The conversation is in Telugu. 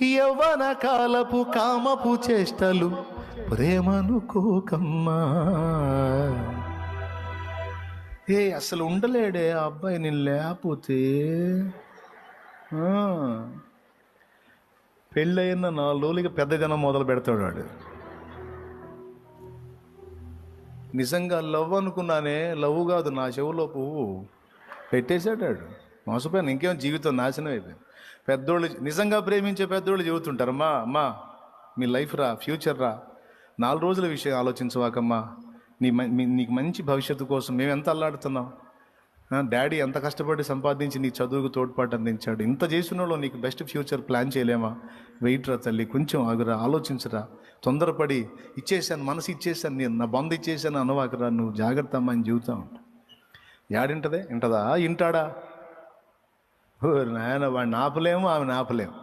యవ్వన కాలపు కామపు చేష్టలు ప్రేమనుకోకమ్మా. అసలు ఉండలేడే ఆ అబ్బాయి నేను లేకపోతే. పెళ్ళైన 4 రోజులకి పెద్ద జనం మొదలు పెడతాడు వాడు. నిజంగా లవ్ అనుకున్నానే, లవ్ కాదు, నా చెవులో పువ్వు పెట్టేశాడు. మోసపోయాను, ఇంకేం జీవితం నాశనం అయిపోయింది. పెద్దోళ్ళు నిజంగా ప్రేమించే పెద్దోళ్ళు చెబుతుంటారు, అమ్మా మీ లైఫ్ రా, ఫ్యూచర్ రా, 4 రోజుల విషయం ఆలోచించవాకమ్మా, నీకు మంచి భవిష్యత్తు కోసం మేము ఎంత అల్లాడుతున్నాం. డాడీ ఎంత కష్టపడి సంపాదించి నీ చదువుకు తోడ్పాటు అందించాడు. ఇంత చేసిన వాళ్ళు నీకు బెస్ట్ ఫ్యూచర్ ప్లాన్ చేయలేమా? వెయిట్ రా తల్లి, కొంచెం ఆగురా, ఆలోచించరా. తొందరపడి ఇచ్చేసాను, మనసు ఇచ్చేసాను, నేను నా బంధు ఇచ్చేసాను అనవాకరా, నువ్వు జాగ్రత్త అమ్మా అని చెబుతా ఉంటా. యాడింటదే ఇంటదా, ఇంటాడా? నాయన వాడిని ఆపలేము, ఆమెను ఆపలేము.